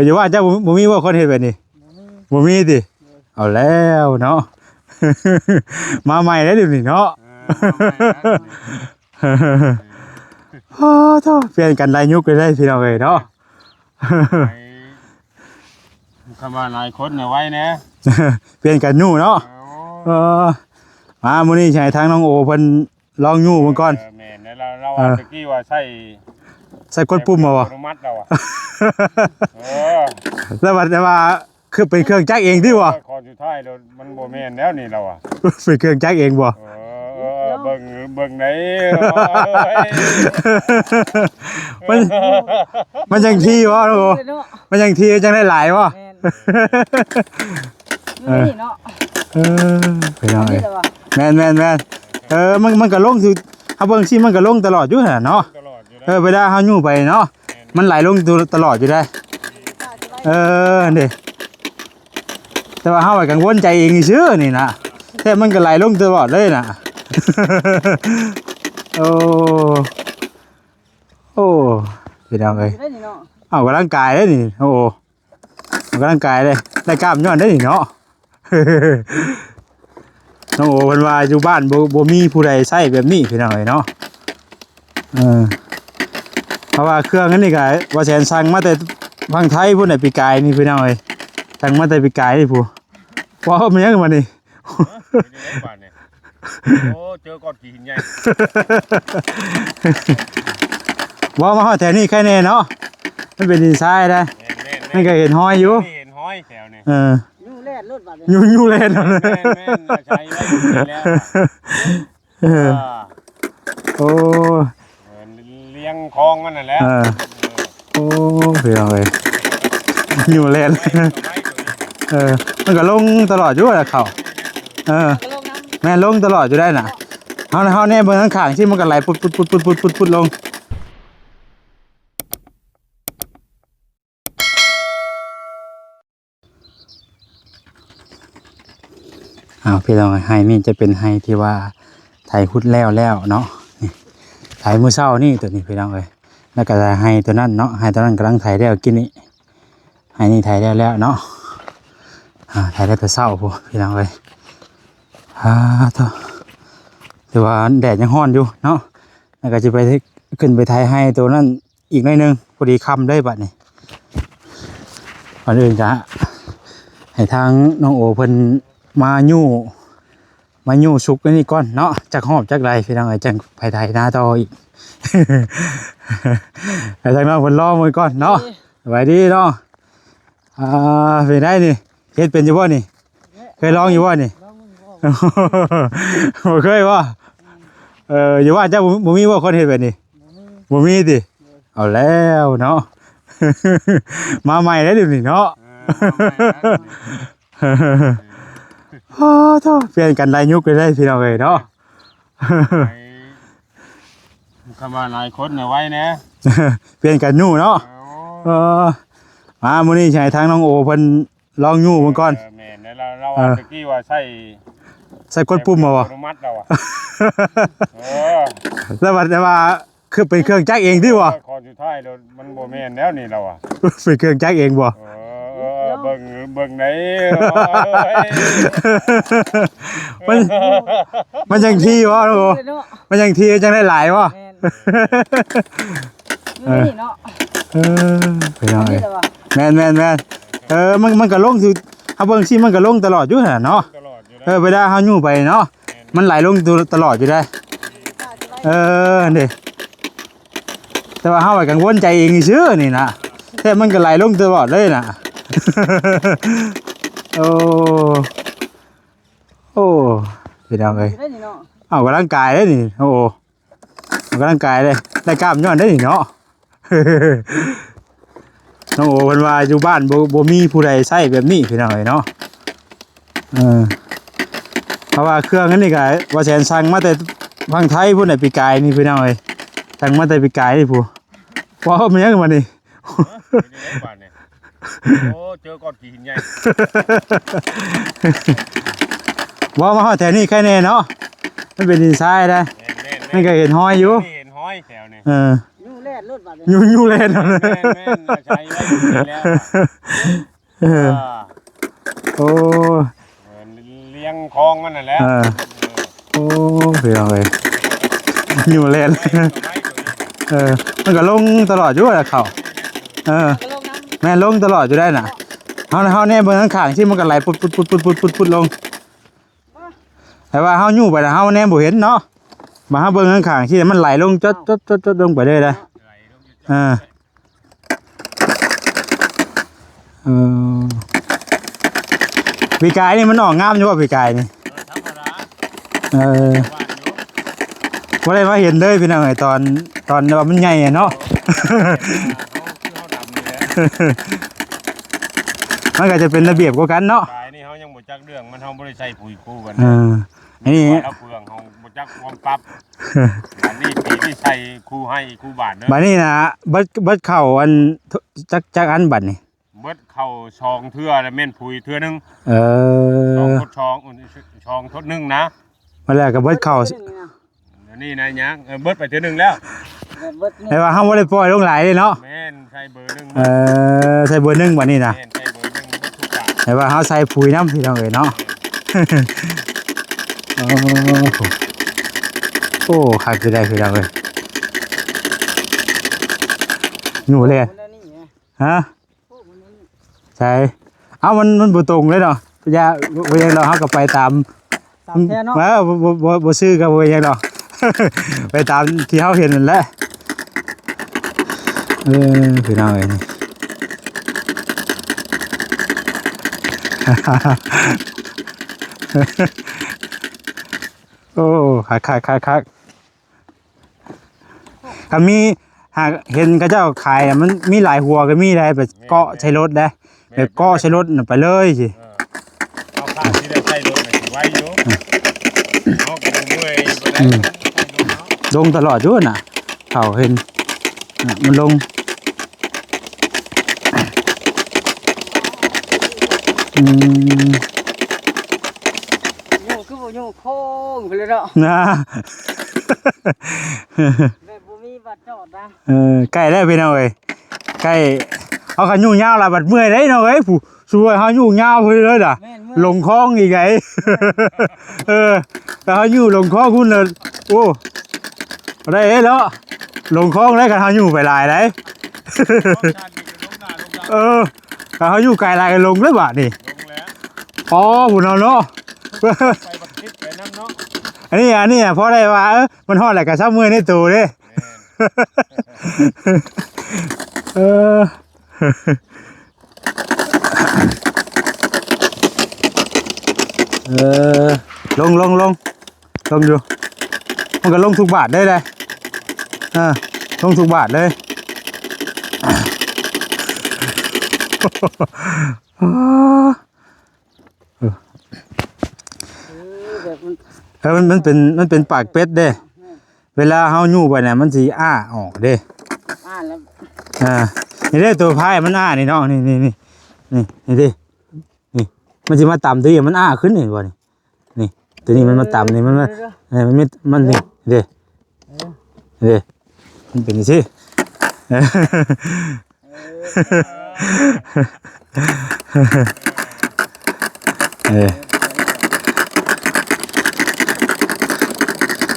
อย่าว่าเจ้าบ่มีว่าคนเฮ็ดแบบนี้บ่มีติเอาแล้วเนาะ มาใหม่แล้วเดี๋ยวนี้เนาะโอ้โธ่เปลี่ยนกันหลายยุคเลยได้พี่น้องเอ้ยเนาะ คำว่าหลายคนเนี่ยไว้นะ เปลี่ยนกันยู่เนาะมามื้อนี้ใช้ทางน้องโอเพิ่นลองยู่มันก่อนแม่นเราตะกี้ว่าใส่กดปุ่มบ่อนุมัติเราแล้วว่าคือเป็นเครื่องจักรเองติบ่คอนสุดท้ายมันบ่แม่นแล้วนี่เราเป็นเครื่องจักรเองบ่เบิ่งไหนมันยังทีวะโอ้มันยังทีจังได้หลายวะไปหน่อยแม่นมันก็ลงคือเฮาเบิ่งสิมันก็ลงตลอดอยู่หั่นเนาะเวลาเฮายู่ไปเนาะมันไหลลงตลอดอยู่ได้นี่แต่ว่าเฮากังวลใจเองซื่อนี่นะแต่มันก็ไหลลงตลอดเลยน่ะโอ้พี่น้องเอ้ยเอากำลังกายได้นี่โอ้กำลังกายเลยได้กล้ามย้อนได้นี่เนาะน้องโอ้เพิ่นว่าอยู่บ้านบ่มีผู้ใดใช้แบบนี้พี่น้องเอ้ยเนาะเพราะว่าเครื่องนั้นนี่ก็ว่าแสนสั่งมาแต่ฝั่งไทยพุ่นน่ะปีกายนี่พี่น้องเอ้ยสั่งมาแต่ปีกายนี่ผู้ว้าวมันยังมานี่โอ้เจอก้อนหินใหญ่ว้าวมาฮอดแถวนี้แค่นี้เนาะมันเป็นดินทรายได้มันก็เห็นห้อยอยู่เห็นห้อยแถวนี้ยูแล่นรถบัดยูแล่นเลยใช้ได้แล้วโอ้เลี้ยงคลองมันน่ะแล้วโอ้เพียงเลยยูแล่นมันก็ลงตลอดอยู่แหละเขาแม่ลงตลอดอยู่ได้น่ะเฮาแน่เบิ่งข้างๆที่มันก็ไหลปุดลงพี่น้องไฮนี่จะเป็นไฮที่ว่าไถคุดแล้วเนาะนี่ไถมื้อเช้านี่ตัวนี้พี่น้องเอ้ยแล้วก็ไฮตัวนั้นเนาะไฮตัวนั้นกำลังไถแล้วกินนี่ไฮนี่ไถแล้วเนาะไถได้แต่เช้าพวกพี่น้องเอ้ยแต่ว่าแดดยังร้อนอยู่เนาะแล้วก็จะไปขึ้นไปไถให้ตัวนั้นอีกหน่อยนึงพอดีค่ำได้บัดนี้ก่อนอื่นจะให้ทางน้องโอเพิ่นมายู่สุกนี่ก่อนเนาะจากหอบจากไรพี่น้องไอ้จังไปไถหน้าต่ออีกไอ้ทางน้องเพิ่นรอมื้อก่อนเนาะสบายดีเนาะเป็นได้นี่เฮ็ดเป็นอยู่บ่นี่เคยลองอยู่บ่นี่บ่เคยบ่อย่าว่าเจ้าบ่มีว่าคนเฮ็ดแบบนี้บ่มีติเอาแล้วเนาะมาใหม่แล้วเดี๋ยวนี้เนาะโอ้โธ่เปลี่ยนกันหลายยุคเลยได้พี่น้องเอ้ยเนาะคำว่าหลายคนเนี่ยไว้นะ เปลี่ยนกันยู่เนาะมามื้อนี้ใช้ทางน้องโอเพิ่นลองยู่มันก่อนแม่นเราตะกี้ว่าใส่กดปุ่มบ่อนุมัติเราแล้วว่าคือเป็นเครื่องจักรเองติบ่คอนสุดท้ายมันบ่แม่นแล้วนี่เราเป็นเครื่องจักรเองบ่เบิ่งไหนมันยังทีวะโอ้มันยังทีจังได้หลายวะไปหน่อยแม่นมันก็ลงคือเฮาเบิ่งสิมันก็ลงตลอดอยู่หั่นเนาะเวลาเฮายู่ไปเนาะมันไหลลงตลอดอยู่ได้นี่แต่ว่าเฮากังวลใจเองซื่อนี่นะแต่มันก็ไหลลงตลอดเลยน่ะโอ้พี่น้องเอ้ยเอากำลังกายได้นี่โอ้กำลังกายเลยได้กล้ามย้อนได้นี่เนาะน้องโอเพิ่นว่าอยู่บ้านบ่มีผู้ใดใช้แบบนี้พี่น้องเอ้ยเนาะเพราะว่าเครื่องนั้นนี่ก็ว่าแสนสั่งมาแต่ฝั่งไทยพุ่นน่ะปีกายนี่พี่น้องเอ้ยสั่งมาแต่ปีกายนี่ผู้ว้าวมันยังมานี่โอ้เจอก้อนหินใหญ่ว้าวมาฮอดแถวนี้แค่นี้เนาะมันเป็นดินทรายได้มันก็เห็นห้อยอยู่เห็นห้อยแถวนี้ยูแล่น นรถบัด ยูเลนเอาเลย แม่นใช้ได้อยู่แล้ว โอ้ เลี้ยงคลองมันนั่นแหละ โอ้เพียงเลยยูเลนมันก็ลงตลอดอยู่แหละเขาแม่ลงตลอดอยู่ได้น่ะเฮาเนี่ยเบิ่งข้างๆที่มันก็ไหลปุดลงแต่ว่าเฮายู่ไปแล้วเฮาแน่บ่เห็นเนาะมาเฮาเบิ่งข้างๆที่มันไหลลงจดลงไปเลยนะปีกายนี่มันออกงามอยู่ว่าปีกายนี่บ่ได้มาเห็นเลยพี่น้องไอ้ตอนว่ามันใหญ่เนาะมันก็จะเป็นระเบียบกว่ากันเนาะกายนี่เขายังบ่จักเรื่องมันเขาบ่ได้ใส่ปุ๋ยคู่กันอันนี้เราเปลืองเขาบ่จักความปรับอันนี้ปีที่ใส่คู่ให้คู่บาทเด้อ บัดนี้นะเบิดเข้าอันจักอันบัดนี่เบิดเข้าช่องเทื่อแล้วแม่นปุ๋ยเทื่อนึงช่องทดช่องทดนึงนะมาแล้วก็เบิดเข้าอันนี้นะยังเบิดไปเทื่อนึงแล้วแต่ว่าเฮาบ่ได้ปล่อยลงหลายเลยเนาะแม่นใส่เบอร์นึงใส่เบอร์1บัดนี้นะแม่นใส่เบอร์นึงบ่ถูกกะแต่ว่าเฮาใส่ปุ๋ยน้ำพี่น้องเอ้ยเนาะโอ้คักสิได้พี่น้องเอ้ยหนูเลยฮะใช่เอามันบ่ตรงเลยเนาะอย่าบ่ยังเราเฮาก็ไปตามแท้เนาะบ่ซื้อก็บ่ยังดอกไปตามที่เฮาเห็นนั่นแหละพี่น้องเอ้ยนี่โอ้คักก็มีหากเห็นเขาเจ้าขายมันมีหลายหัวก็มีได้ไปเกาะใช้รถได้ไปเกาะใช้รถไปเลยสิเอาข้างที่ได้ใช้รถไปไว้อยู่เอาก็บ่เมื่อยบ่ได้ลงตลอดอยู่น่ะเขาเห็นมันลงคือบ่อยู่โค้งไปเลยเนาะนะแบบบ่มีบัดจอดนะใกล้แล้วพี่น้องเอ้ยใกล้เอาขันยุ่งยาวละบัดเมื่อยได้น้องเอ้ยผู้ช่วยเฮายุ่งยาวไปเลยด่ะลงคลองอีกไงแต่เฮาอยู่ลงคลองคุณน่ะโอ้ได้แล้วลงคลองได้กันเฮาอยู่ไปหลายได้ถ้าเฮาอยู่ไกลหลายลงเลยบาดนี่อ๋อผู้นอนเนาะอันนี้เพราะอะไรวะมันฮอดแหละกับซ้ำมือในตู้เด้ลงอยู่มันก็ลงทุกบาทได้เลยลงทุกบาทเลยมันเป็นปากเป็ดเด้เวลาเฮายู่ไปเนี่ยมันสิอ้าออกเด้แล้วนี่เด้ตัวพายมันอ้านี่เนาะนี่ดินี่มันสิมาต่ำตัวนี้มันอ้าขึ้นนี่บ่นี่ตัวนี้มันมาต่ำนี่มันนี่เด้มันเป็นสิ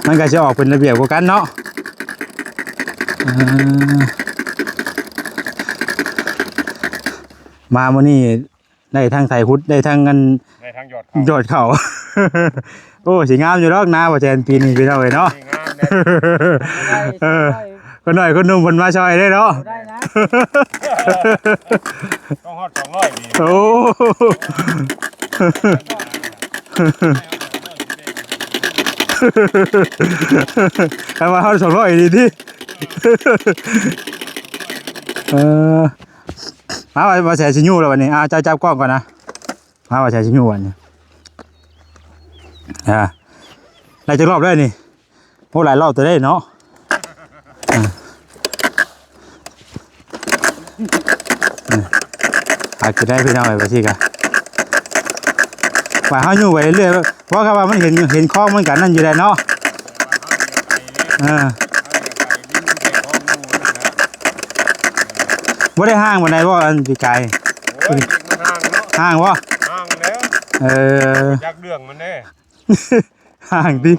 มันก็จะออกเป็นระเบียบกว่ากันเนาะมาวันนี้ได้ทั้งไทยพุทธได้ทั้งกันได้ทั้งยอดเขาโอ้สีงามอยู่รอกนาบ่แทนปีนี้ไปเท่าไหร่เนาะคนหน่อยคนหนุ่มคนมาช่วยได้เนาะต้องฮอด200ดีโอ้ทำมาเขา200ดีที่มาว่าแชร์ชิญูแล้ววันนี้จับกล้องก่อนนะมาว่าแชร์ชิญูวันนี้ได้จะรอบได้นี่โอ้หลายรอบตัวได้เนาะอาจจะได้พี่น้องไปที่กันว่าเขาอยู่ไปเรื่อยเพราะว่ามันเห็นคลองมันกันนั่นอยู่ได้เนาะ บ่ได้ห้างบ่ได้บ่อันพี่กาย โอ้ยมันห่างเนาะ ห้างบ่ ห่างแล้ว เออ จักเรื่องมันเด้ ห้างดิ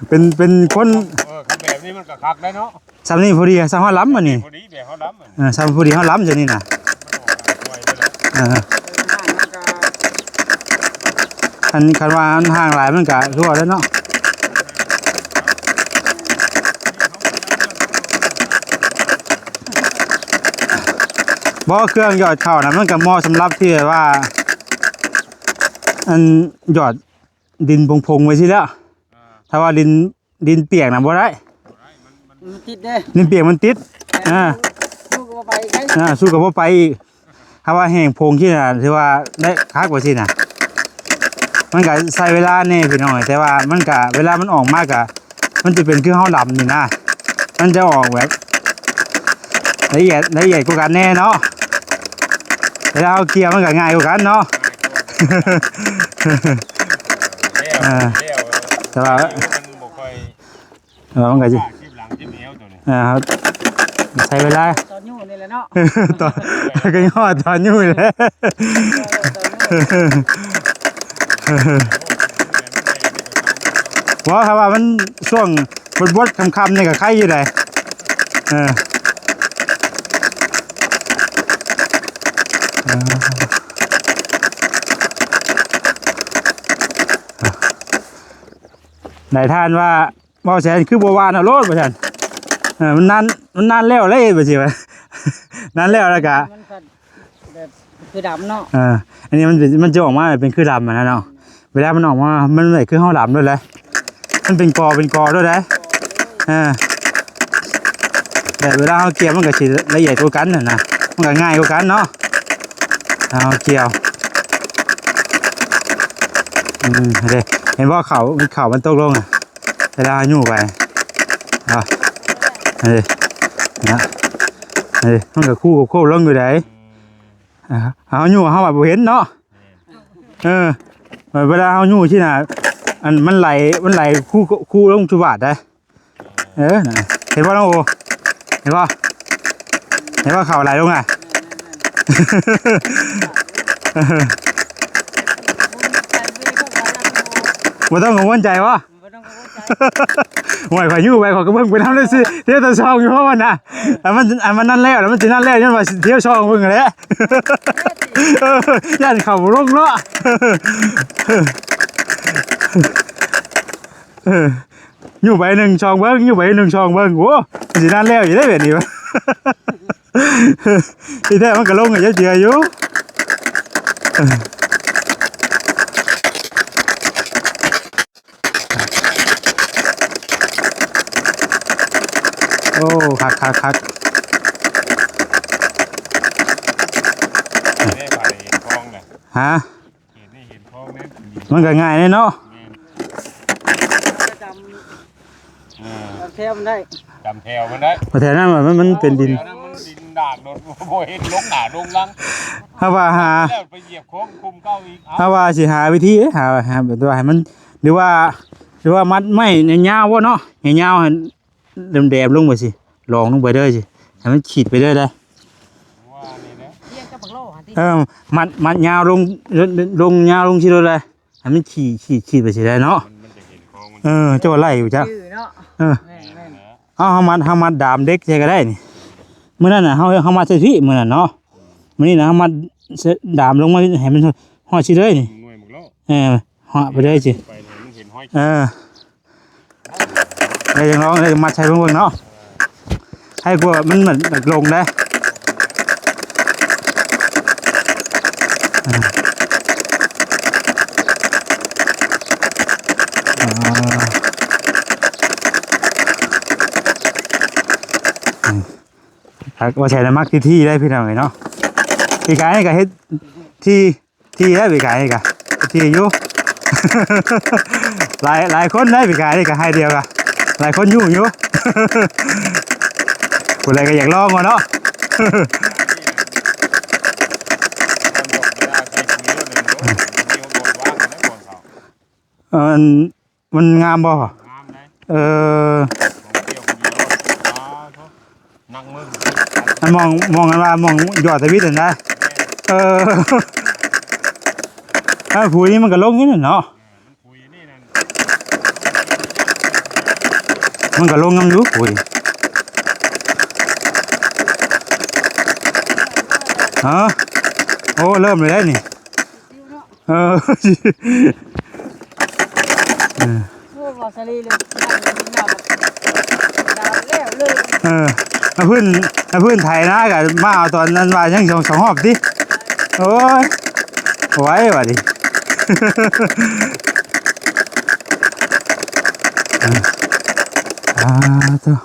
เป็นคน คือแบบนี้มันก็คักได้เนาะ ซำนี้พอดีซำเฮาล้ำอันนี้ พอดีแบบเขาล้ำ ซำพอดีเฮาล้ำจังนี่น่ะ มันออกไวเลย คันว่ามันห่างหลายมันก็คือว่าแล้วเนาะบ่เครื่องหยอดเข้านะมันก็เหมาะสำหรับที่ว่า อันหยอดดินพงๆไว้สิแล้วถ้าว่าดินเปียกน่ะบ่ได้ มันติดเด้ ดินเปียกมันติดอ่า ลูกก็ไปไกล สู้กับบ่ไปอีกถ้าว่าแห้งพงที่น่ะถือว่าได้คักกว่าสิน่ะมันก็ใช้เวลาแน่พี่น้องแต่ว่ามันก็เวลามันออกมาก็มันจะเป็นคือเฮาดำนี่นะมันจะออกแบบละเอียดกว่ากันแน่เนาะเวลาเอาเกลี่ยมันก็ง่ายกว่ากันเนาะ แต่ว่า มันบ่ค่อย มันก็สิ ชิบหลังชิบเอวตัวนี้ ครับใช้เวลา ตอนอยู่นี่แหละเนาะ ตอนก็ยอดตอนอยู่เลย ว่าครับว่ามันช่วงบดคำนี่กับใครอยู่เลยนายท่านว่าบ่แสนคือบัววานเอาโลดบ่ท่านมันนานแล้วเลยบ่สิวะนานแล้วแล้วก็ มันก็แบบคือดำเนาะ อันนี้มันจะออกมาเป็นคือดำนะเนาะเวลามันออกมามันไม่คือห้องดำด้วยเลยมันเป็นกอด้วยเลยแต่เวลาเขาเกี่ยวมันก็สิละเอียดกว่ากันนะมันก็ง่ายกว่ากันเนาะเอาเกี่ยวเห็นว่าเขามันตกลงอ่ะเวลาอยู่ไปนะมันก็คู่กับโค้ลงอยู่ไหนเอาอยู่เขาแบบเห็นเนาะเวลาเขาอยู่ที่น่ะอันมันไหลคู่ลงจุบาดได้เห็นว่าน้องโอเห็นว่าเขาไหลลงอ่ะบ่ต้องกังวลใจวะห่วยพายุไปขอกระเบื้องไปทำได้สิเที่ยวตะช่องอยู่เพราะมันนะมันนั่นแล้วมันจะนั่นแล้วยันว่าเที่ยวช่องเบิ่งเลยยันเข่าลงเนาะอยู่ไป1 ช่องเบิ่งอยู่ไป1 ช่องเบิ่งโอ้สินั่นแล้วอยู่ได้แบบนี้วะที่แท้มันก็ลงเยอะๆอยู่โอ้คัก ได้ไปเห็นคลองเลย ฮะ เห็นคลองเนี่ย มันก็ง่ายเลยเนาะ จำเทียมได้ จำแถวมันได้ เพราะแถวนั้นมันเป็นดิน มันดินด่างโดนโบเห็นลงหนาลงลัง ถ้าว่าแล้วไปเหยียบโค้งคุมเก้าอีก ถ้าว่าสิหาวิธีหาแบบว่าให้มันหรือว่ามัดไม้ยาวๆวะเนาะยาวๆให้แดมๆลงไปสิลองลงไปเด้อสิให้มันขีดไปเด้อได้ ว่านี่นะ เทียมกับบักโลหะที่ มัดยาวลงยาวลงสิโดเลยให้มันขีดไปสิได้เนาะ มันจะเห็นคลองมัน เจ้าไล่อยู่จ้ะ ชื่อเนาะ เออ แม่น เอาเฮามัดดามเด็กใช่ก็ได้นี่มื้อนั้นน่ะเฮามัดใส่พี่มื้อนั้นเนาะมื้อนี้นะเฮามัดดามลงมาให้มันฮอดสิเลยนี่ หน่วยหมกแล้ว ฮอดไปเลยสิ ไปเลยมันเห็นห้อย ได้ยังร้องได้มัดใช้เบิ่งเนาะให้กลัวมันเหมือนลงได้ว่าใช้น้ำมักที่ได้พี่น้องเนาะพี่กายนี่ก็เฮ็ดที่ได้พี่กายนี่ก็ที่อยู่ หลายคนได้พี่กายนี่ก็ให้เดียวก็หลายคนอยู่ คนอะไรก็อยากลองวะเนาะ มันงามบ่ นั่งมือ มองกันว่ามองยอดทวิตนั่นนะถ้าผูนี้มันก็ลงนี่เนาะ คุยนี่นั่น มันก็ลงน้ำอยู่ผูนี่ฮะโอ้เริ่มเลยได้นี่โอ้บ่สลีเลยดาวแล้วเลย มาพื้นไทยนะกับมาเอาตอนนั้นว่ายังสองหอบดิโอ้ยไว้ว่ะดิตัว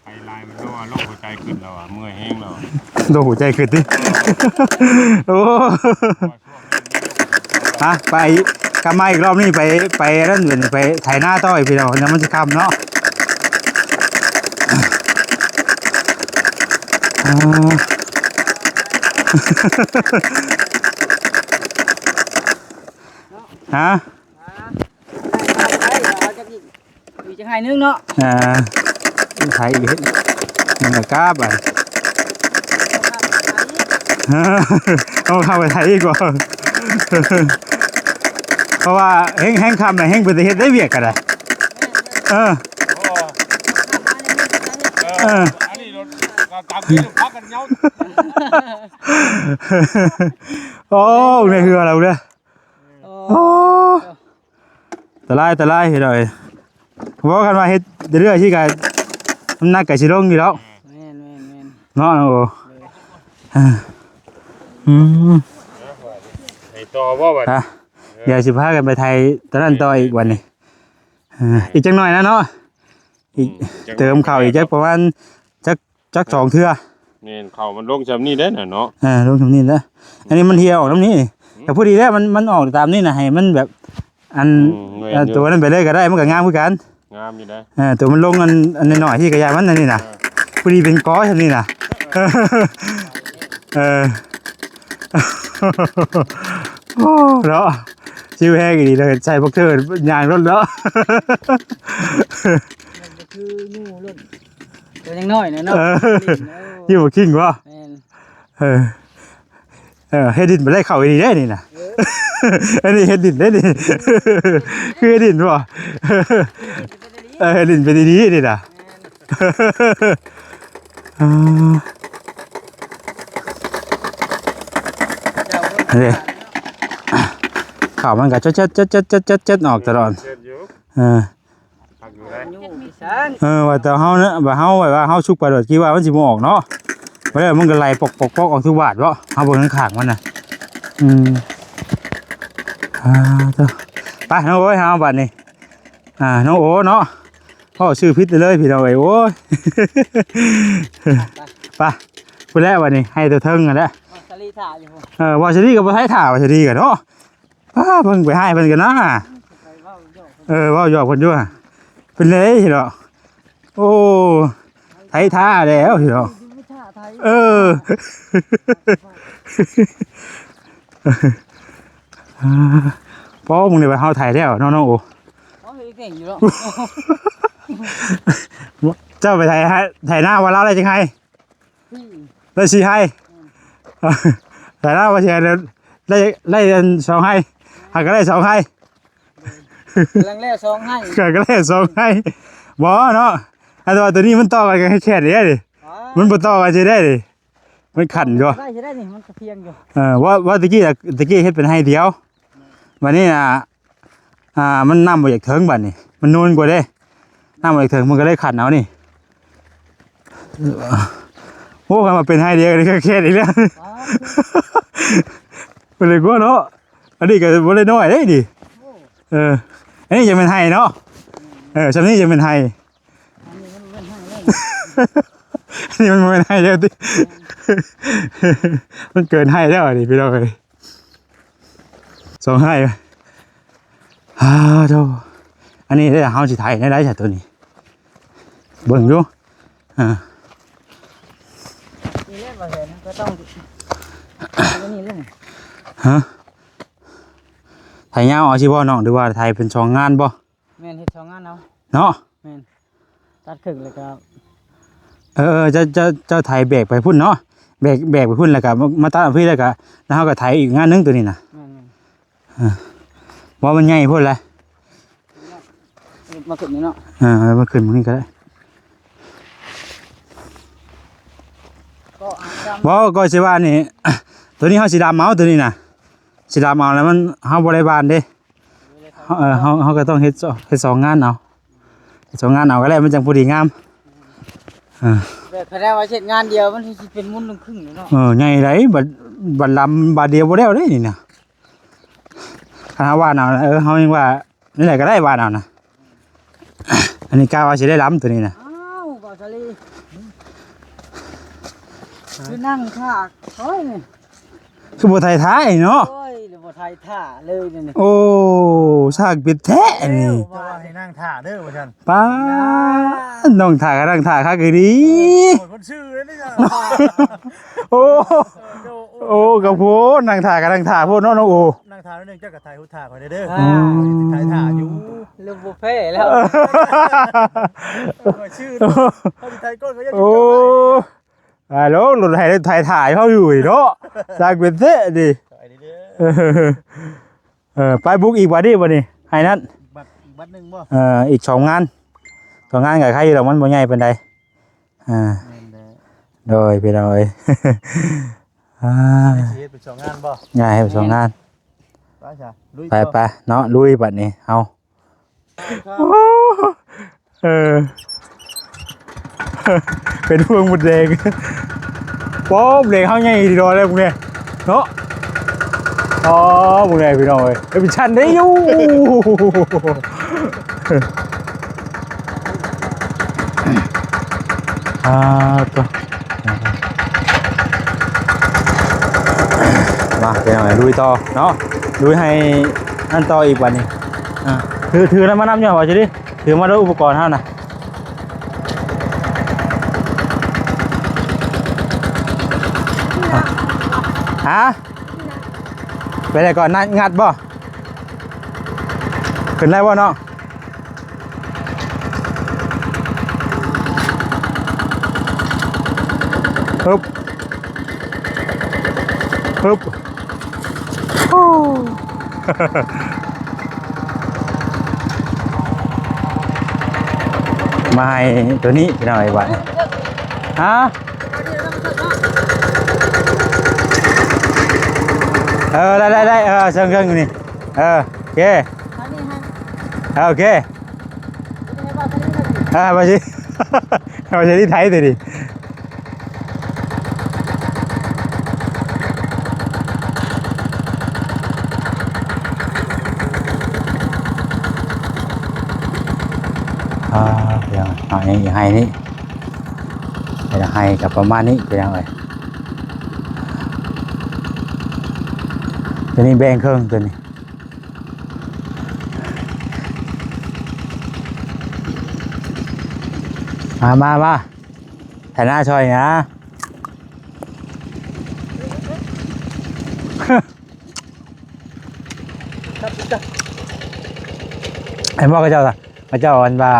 ไปลายมันว่าโรคหัวใจขึ้นแล้วอ่ะเมื่อยแห้งแล้ว โดนหัวใจขึ้นดิโอ้ฮะไปกลับมาอีกรอบนี่ไปนั่นเหมือนไปไถหน้าต่อยพี่น้องยังมันจะคำเนาะฮะจะให้นึงเนาะไถอีกมันกล้าไปเอาเข้าไปไถอีกก่อนเพราะว่าแห้งคำเนี่ยแห้งเป็นเฮ็ดได้เวียกกันเลยอันนี้รถตามที่พักกันเงาโอ้ในเรือเราเนี่ยโอ้ตะไลเห็นเลยเพราะกันว่าเฮ็ดเรื่อยที่กันน้ำหนักกับชิลงอยู่แล้วเนาะโอ้ไอ้ต่อว่าแบบเดี๋ยวสิพากันไปไทยตอนนั้นต่ออีกวันนี้อีกจังหน่อยนะเนาะอีกเติมข่าวอีกจักประมาณจัก2 เทื่อนี่ข่าวมันลงจำนี่ได้เนาะลงจำนี่แล้วอันนี้มันเหี่ยวออกน้ำนี่แต่พอดีแล้วมันออกตามนี่นะให้มันแบบอันตัวนั้นไปเลยก็ได้มันก็งามเหมือนกันงามอยู่ได้ตัวมันลงอันหน่อยที่กระยามันนี่นะพอดีเป็นก้อใช่นี่นะโอ้เนาะชิวแห้งดีเลยใส่พวกเธอยางรถแล้วคืองูรุ่นตัวยังน้อยเนาะยิ่งกว่าคิงวะเฮดินไปไล่เข่าดีได้นี่นะอันนี้เฮดินได้นี่คือเฮดินวะเฮดินไปดีๆนี่นะข่าวมันก็จะออกตลอดว่าแต่เฮาเนี่ยว่าเฮาแบบว่าเฮาชุกไปโดดกี่ว่ามันสิบ่ออกเนาะบ่ได้มันก็ไหลปอกออกทุกบาทเนาะเฮาเบิ่งข้างมันน่ะไปน้องโอ้ยเฮาบัดนี้น้องโอ้เนาะพ่อชื่อพิษเลยพี่น้องเอ้ยโอ้ยไปพุ่นแล้วบัดนี้ให้ตัวเทิงกันแล้วสลีถ่าอยู่ว่าสลีก็บ่ให้ถ่าว่าสลีกันเนาะเพิ่งไปให้เพิ่นกันนะว่าหยอกเพิ่นอยู่เป็นเลยเหรอโอ้ไทยท่าแล้วเหรอเพราะมึงเนี่ยไปเฮาไทยแล้วน้องโอ้เจ้าไปไทยหน้าวันละอะไรจังไงได้สี่ให้ไทยหน้าวันเชียร์ได้2 ให้หากก็ได้2 ให้กำลังเล่2 ให้ก็เล่2 ให้บ่เนาะอันตัวนี้มันต่อกันแค่นี้ดิมันบ่ต่อกันจะได้ดิมันขันอยู่ได้นี่มันเพียงอยู่ว่าตะกี้เฮ็ดเป็นให้เดียววันนี้น่ะมันน้ำบ่อยากเถิงบัดนี่มันนูนกว่าเด้น้ำบ่อยากเถิงมันก็ได้ขันเอานี่โอ้มาเป็นให้เดียวนี่แค่นี้แล้วเป็นเลยกว่าเนาะอันนี้ก็บ่ได้น้อยเด้ดิอันนี้จะเป็นให้เนาะชั้นนี้จะเป็นให้นี่มันเป็นให้แล้วดิมันเกินให้แล้วดิพี่น้องเลย2 ให้โธ่อันนี้ได้เฮาสิไทยได้จ้ะตัวนี้เบิ่งอยู่นี่เล่นบ่เห็นก็ต้องนี่เล่นไทยยาวเอาสิบ่น้องหรือว่าไทยเป็น2 งานบ่แม่นเฮ็ด2 งานเอาเนาะแม่นตัดครึ่งเลยครับ เจ้าไถแบกไปพุ่นเนาะแบกไปพุ่นแล้วก็มาตัดเอาพี่แล้วก็แล้วเฮาก็ไถอีกงานหนึงตัวนี้น่ะว่ามันใหญ่พุ่นแหละ มาขึ้นนี่เนาะ มาขึ้นตรงนี้ก็ได้ ก็ดำ บ่ก็สิว่านี่ ตัวนี้เฮาสิดามเอาตัวนี้น่ะสิดามเอาแล้วมันเฮาบ่ได้บานเด้เฮาก็ต้องเฮ็ดสองงานเอาเฮ็ดสองงานเอาก็ได้มันจังพอดีงาม แบบแสดงว่าเช็ดงานเดียวมันสิเป็นมุ่นครึ่งเนาะ ใหญ่ไดบัดลำบาดเดียวบ่แล้วเด้นี่น่ะคันเฮาว่าเอาเฮายังว่านี่แหละก็ได้ว่าเอานะ อันนี้กะว่าสิได้ลำตัวนี้น่ะ อ้าวบ่าวสาลีคือนั่งท่าโอ้ยนี่ คือบ่ไทยท้ายเนาะ โอ้ยเดี๋ยวบ่ไทยท่าเลยนี่ โอ้สร้างปิดแท้นี่ จะว่าให้นั่งท่าเด้อว่าซั่น ป้าน้องถ่ายกำลังถ่ายคักอีดี โอ้ยคนชื่อเลยนี่จ้ะ โอ้กับโพนั่งถ่ายกำลังถ่ายโพน้องโอ้ นั่งท่าแล้วนึงเจ้าก็ถ่ายหูถ่าข่อยได้เด้อ อ่า ถ่ายท่าอยู่ ลืมบุฟเฟ่แล้ว ข่อยชื่อเนาะเขาสิถ่ายก้นเขาจะ โอ้ฮัลโหลหลุดให้ถ่ายเขาอยู่เนาะสร้างเป็นเท้ดิ ถ่ายเด้อ ไปบุกอีกวันนี้วันนี้ให้นั่น บัตรหนึงบ่ อีก2 งานกับใครหรอกมันบ่ใหญ่ปานใดแม่นแหละ โดยไปเลย สิเฮ็ดเป็น2งานบ่ ง่ายให้2 งาน ไปจ้ะลุย ไปเนาะลุยบัดนี้เอาเป็นพวงหมดแดงป๊อบแดงเฮาใหญ่ดีดอเลยพวกนี้เนาะอ๋อพวกนี้พี่น้องเอ้ยเป็นชั้นได้อยู่ตัวมาเดี๋ยวลุยต่อเนาะลุยให้อันต่ออีกวันนี้ถือแล้วมานำเนี่ยว่าจะดิถือมาด้วยอุปกรณ์เท่านะฮะไปไหนก่อนงัดบ่ขึ้นได้บ่เนาะฮึบโอ้ มาให้ตัวนี้พี่น้องไอ้บ้านฮะได้เชิงอยู่นี่โอเคโอเคมาสิมาสิที่ไทยตัวดิเดี๋ยวให้นี่เดี๋ยวให้กับประมาณนี้เป็นยังไงตัวนี้แบ่งเครื่องตัวนี้มาถ่ายหน้าชอยนะไอ้พ่อก็เจ้าล่ะพระเจ้าอันว่า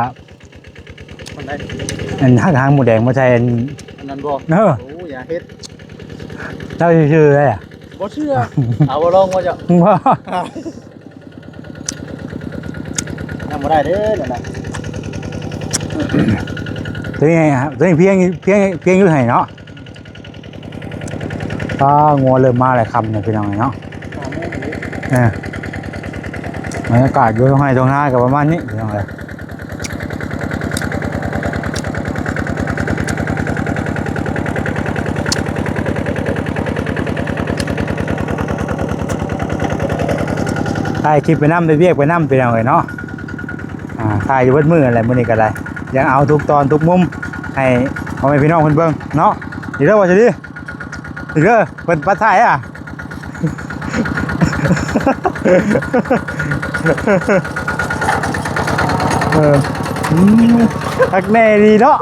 อันหางหมูแดงมาใช่อันนั้นบ่ โอ้อย่าเฮ็ด เจ้าชื่ออะไรอ่ะ บ่เชื่อเอาบ่ลองว่าจะ ว่า ทำบ่ได้เด้อนั่นน่ะ ตัวนี้ครับตัวนี้เพียงอยู่ไหนเนาะก็งัวเริ่มมาหลายคำเนี่ยพี่น้องเนาะบรรยากาศอยู่ตรงไหนตรงหน้ากับประมาณนี้พี่น้องเลยถ่ายคลิปไปน้ำไปเวียกไปน้ำไปน้องเลยเนาะถ่ายอยู่เบิดมืออะไรมือนี้ก็ได้ยังเอาทุกตอนทุกมุมให้พ่อแม่พี่น้องคนเบิ่งเนาะดีเด้อว่าจะดีดีเด้อเพิ่นปัดถ่ายอ่ะ ทักแน่ดีเนาะ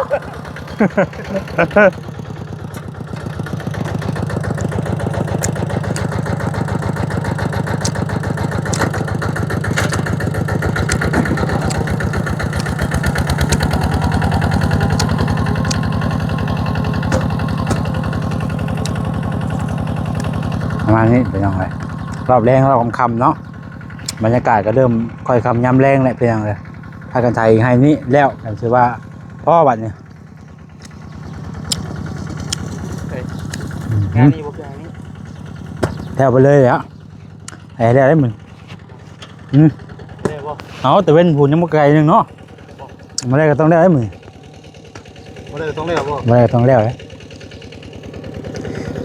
ประมาณนี้เป็นยังไงรอบแรงรอบค่ำๆเนาะบรรยากาศก็เริ่มค่อยคำย้ำแรงแหละเป็นยังไงพากันไทยให้นี่แล้วกันคือว่าพ่อบัดเนี่ย งานนี้บ่คืองานนี้ แล้วไปเลยอ่ะไอ้ได้มึง ได้บ่ เอาแต่เว้นหุ่นยังไม่ไกลนึงเนาะมาได้ก็ต้องได้มึง บ่ได้ต้องได้บ่ มาได้ก็ต้องแล้วเลย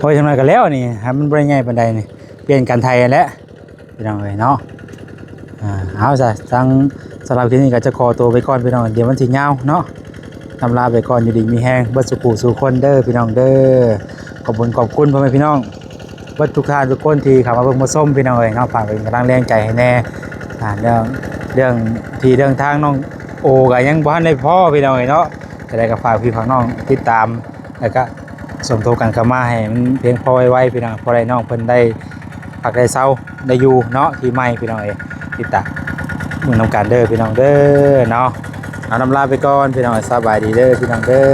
พอทำไมกันแล้วนี่ฮะมันบริง่ายปันใดนี่เปลี่ยนการไทยแล้วพี่น้องเลยเนาะเอาซะทั้งสำหรับที่นี่ก็จะขอตัวไปก่อนพี่น้องเดี๋ยวมันสิยาวเนาะทำลาไปก่อนอยู่ดีมีแห้งเบิดสุขุสู่คนเด้อพี่น้องเด้อขอบคุณพ่อแม่พี่น้องเบิดทุกท่านทุกคนที่เข้ามาเบิ่งมาส้มพี่น้องเลยเนาะฝากเป็นกำลังแรงใจให้แน่เรื่องทางน้องโอก็ยังบ่ทันได้พ่อพี่น้องเลยเนาะจะได้ก็ฝากพี่ฝากน้องติดตามแล้วก็ส่งโทรกันเข้ามาให้มันเพียงพอไว้พี่น้องพอได้น้องเพิ่นได้พักได้เศร้าได้อยู่เนาะที่ใหม่พี่น้องเอ้ยติดตามมึงนำการเด้อพี่น้องเด้อเนาะเอานำลาไปก่อนพี่น้องสบายดีเด้อพี่น้องเด้อ